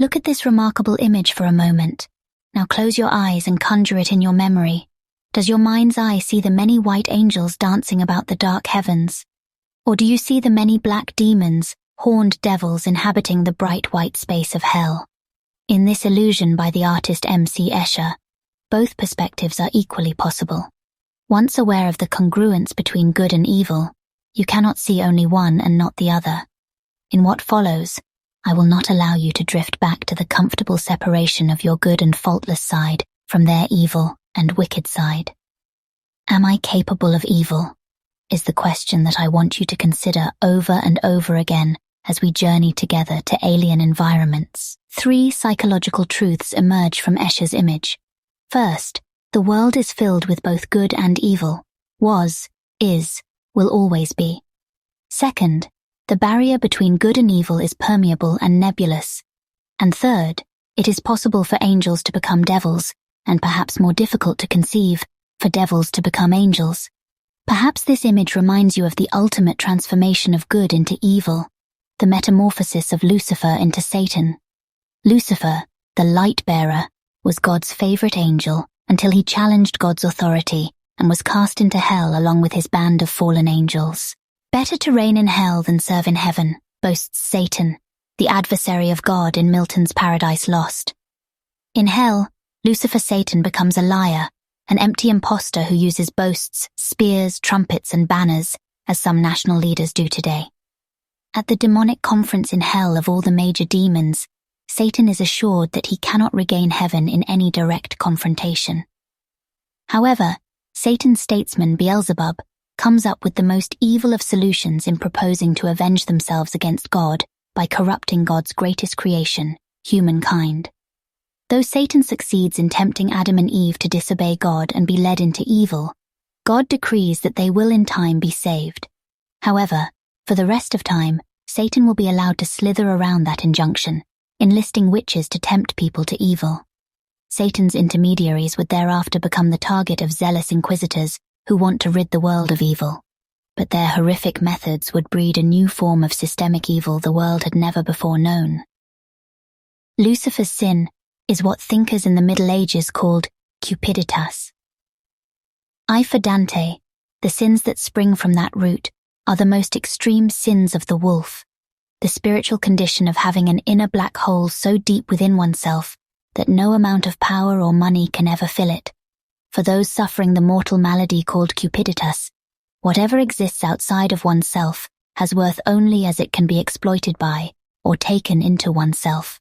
Look at this remarkable image for a moment. Now close your eyes and conjure it in your memory. Does your mind's eye see the many white angels dancing about the dark heavens? Or do you see the many black demons, horned devils inhabiting the bright white space of hell? In this illusion by the artist M.C. Escher, both perspectives are equally possible. Once aware of the congruence between good and evil, you cannot see only one and not the other. In what follows, I will not allow you to drift back to the comfortable separation of your good and faultless side from their evil and wicked side. Am I capable of evil? Is the question that I want you to consider over and over again as we journey together to alien environments. 3 psychological truths emerge from Escher's image. First, the world is filled with both good and evil. Was, is, will always be. Second, the barrier between good and evil is permeable and nebulous. And third, it is possible for angels to become devils, and perhaps more difficult to conceive, for devils to become angels. Perhaps this image reminds you of the ultimate transformation of good into evil, the metamorphosis of Lucifer into Satan. Lucifer, the light-bearer, was God's favorite angel until he challenged God's authority and was cast into hell along with his band of fallen angels. Better to reign in hell than serve in heaven, boasts Satan, the adversary of God in Milton's Paradise Lost. In hell, Lucifer Satan becomes a liar, an empty impostor who uses boasts, spears, trumpets, and banners, as some national leaders do today. At the demonic conference in hell of all the major demons, Satan is assured that he cannot regain heaven in any direct confrontation. However, Satan's statesman Beelzebub comes up with the most evil of solutions in proposing to avenge themselves against God by corrupting God's greatest creation, humankind. Though Satan succeeds in tempting Adam and Eve to disobey God and be led into evil, God decrees that they will in time be saved. However, for the rest of time, Satan will be allowed to slither around that injunction, enlisting witches to tempt people to evil. Satan's intermediaries would thereafter become the target of zealous inquisitors who want to rid the world of evil. But their horrific methods would breed a new form of systemic evil the world had never before known. Lucifer's sin is what thinkers in the Middle Ages called cupiditas. For Dante, the sins that spring from that root are the most extreme sins of the wolf, the spiritual condition of having an inner black hole so deep within oneself that no amount of power or money can ever fill it. For those suffering the mortal malady called cupiditas, whatever exists outside of oneself has worth only as it can be exploited by or taken into oneself.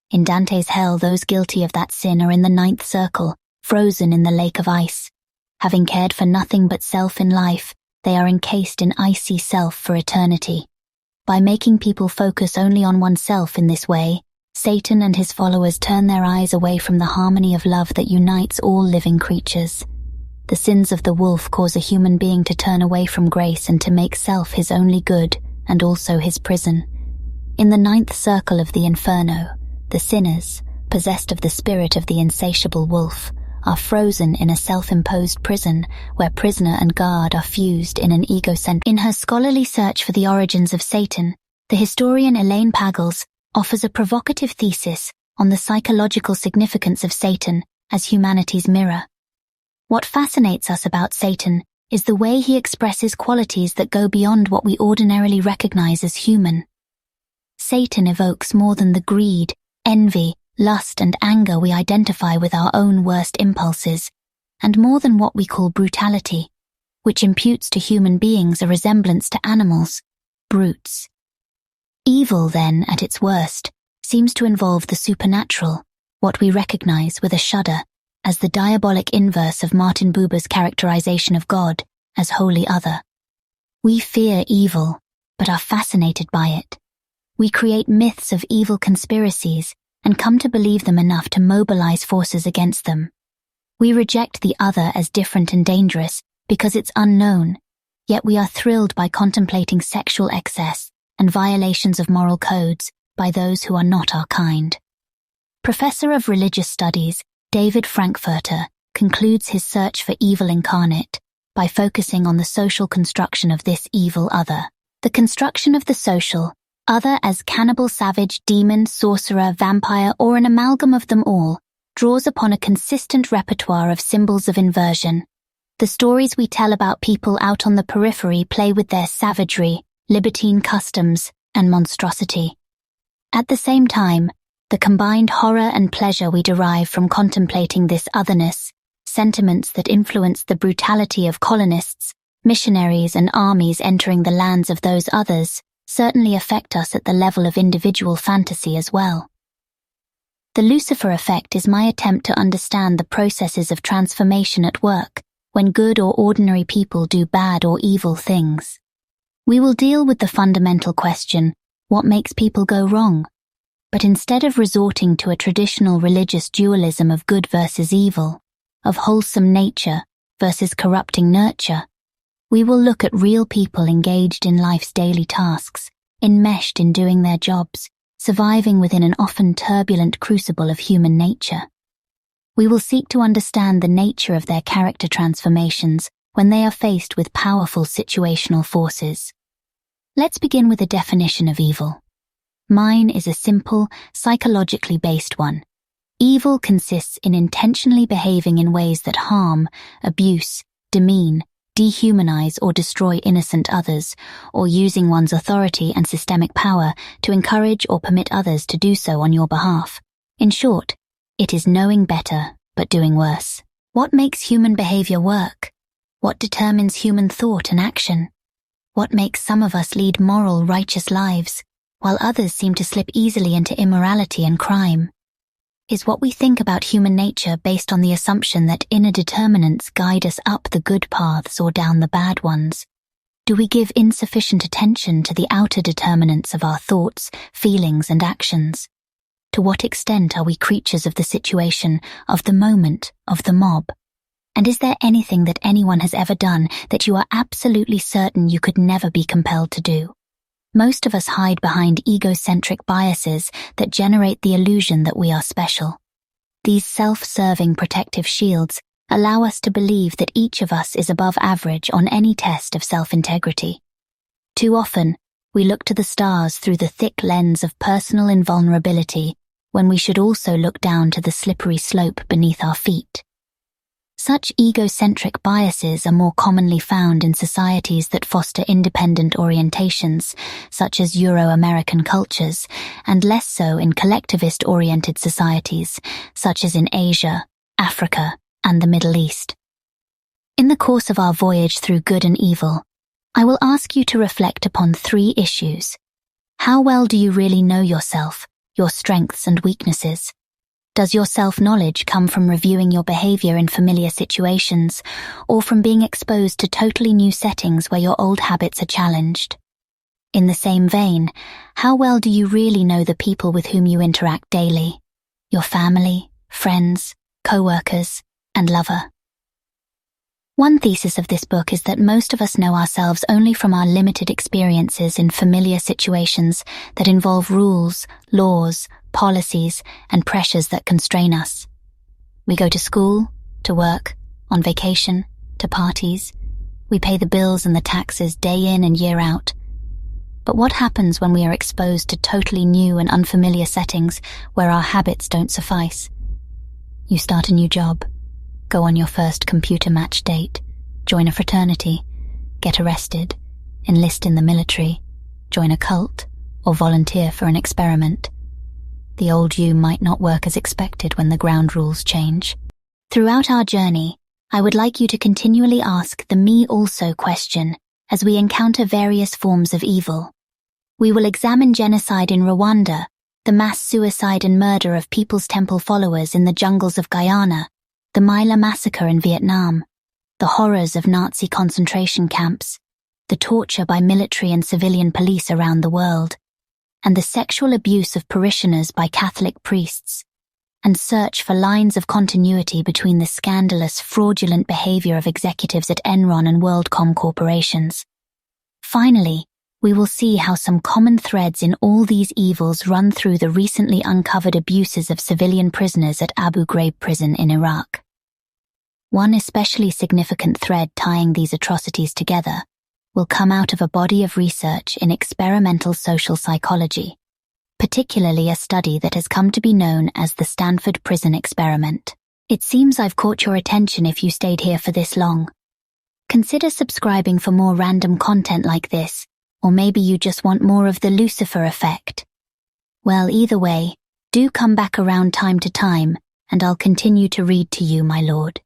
In Dante's hell, those guilty of that sin are in the 9th circle, frozen in the lake of ice. Having cared for nothing but self in life, they are encased in icy self for eternity. By making people focus only on oneself in this way, Satan and his followers turn their eyes away from the harmony of love that unites all living creatures. The sins of the wolf cause a human being to turn away from grace and to make self his only good and also his prison. In the 9th circle of the inferno, the sinners, possessed of the spirit of the insatiable wolf, are frozen in a self-imposed prison where prisoner and guard are fused in an egocentric. In her scholarly search for the origins of Satan, the historian Elaine Pagels offers a provocative thesis on the psychological significance of Satan as humanity's mirror. What fascinates us about Satan is the way he expresses qualities that go beyond what we ordinarily recognize as human. Satan evokes more than the greed, envy, lust, and anger we identify with our own worst impulses, and more than what we call brutality, which imputes to human beings a resemblance to animals, brutes. Evil, then, at its worst, seems to involve the supernatural, what we recognize with a shudder as the diabolic inverse of Martin Buber's characterization of God as wholly other. We fear evil, but are fascinated by it. We create myths of evil conspiracies and come to believe them enough to mobilize forces against them. We reject the other as different and dangerous because it's unknown, yet we are thrilled by contemplating sexual excess and violations of moral codes by those who are not our kind. Professor of Religious Studies David Frankfurter concludes his search for evil incarnate by focusing on the social construction of this evil other. The construction of the social other as cannibal, savage, demon, sorcerer, vampire, or an amalgam of them all, draws upon a consistent repertoire of symbols of inversion. The stories we tell about people out on the periphery play with their savagery, libertine customs, and monstrosity. At the same time, the combined horror and pleasure we derive from contemplating this otherness, sentiments that influence the brutality of colonists, missionaries, and armies entering the lands of those others, certainly affect us at the level of individual fantasy as well. The Lucifer effect is my attempt to understand the processes of transformation at work when good or ordinary people do bad or evil things. We will deal with the fundamental question, what makes people go wrong? But instead of resorting to a traditional religious dualism of good versus evil, of wholesome nature versus corrupting nurture, we will look at real people engaged in life's daily tasks, enmeshed in doing their jobs, surviving within an often turbulent crucible of human nature. We will seek to understand the nature of their character transformations when they are faced with powerful situational forces. Let's begin with a definition of evil. Mine is a simple, psychologically based one. Evil consists in intentionally behaving in ways that harm, abuse, demean, dehumanize or destroy innocent others, or using one's authority and systemic power to encourage or permit others to do so on your behalf. In short, it is knowing better, but doing worse. What makes human behavior work? What determines human thought and action? What makes some of us lead moral, righteous lives, while others seem to slip easily into immorality and crime? Is what we think about human nature based on the assumption that inner determinants guide us up the good paths or down the bad ones? Do we give insufficient attention to the outer determinants of our thoughts, feelings, and actions? To what extent are we creatures of the situation, of the moment, of the mob? And is there anything that anyone has ever done that you are absolutely certain you could never be compelled to do? Most of us hide behind egocentric biases that generate the illusion that we are special. These self-serving protective shields allow us to believe that each of us is above average on any test of self-integrity. Too often, we look to the stars through the thick lens of personal invulnerability when we should also look down to the slippery slope beneath our feet. Such egocentric biases are more commonly found in societies that foster independent orientations, such as Euro-American cultures, and less so in collectivist-oriented societies, such as in Asia, Africa, and the Middle East. In the course of our voyage through good and evil, I will ask you to reflect upon 3 issues. How well do you really know yourself, your strengths and weaknesses? Does your self-knowledge come from reviewing your behavior in familiar situations, or from being exposed to totally new settings where your old habits are challenged? In the same vein, how well do you really know the people with whom you interact daily? Your family, friends, co-workers, and lover? One thesis of this book is that most of us know ourselves only from our limited experiences in familiar situations that involve rules, laws, policies, and pressures that constrain us. We go to school, to work, on vacation, to parties. We pay the bills and the taxes day in and year out. But what happens when we are exposed to totally new and unfamiliar settings where our habits don't suffice? You start a new job, go on your first computer match date, join a fraternity, get arrested, enlist in the military, join a cult, or volunteer for an experiment. The old you might not work as expected when the ground rules change. Throughout our journey, I would like you to continually ask the me also question as we encounter various forms of evil. We will examine genocide in Rwanda, the mass suicide and murder of People's Temple followers in the jungles of Guyana, the Myla massacre in Vietnam, the horrors of Nazi concentration camps, the torture by military and civilian police around the world, and the sexual abuse of parishioners by Catholic priests, and search for lines of continuity between the scandalous, fraudulent behavior of executives at Enron and WorldCom corporations. Finally, we will see how some common threads in all these evils run through the recently uncovered abuses of civilian prisoners at Abu Ghraib prison in Iraq. One especially significant thread tying these atrocities together will come out of a body of research in experimental social psychology, particularly a study that has come to be known as the Stanford Prison Experiment. It seems I've caught your attention if you stayed here for this long. Consider subscribing for more random content like this, or maybe you just want more of the Lucifer effect. Well, either way, do come back around time to time, and I'll continue to read to you, my lord.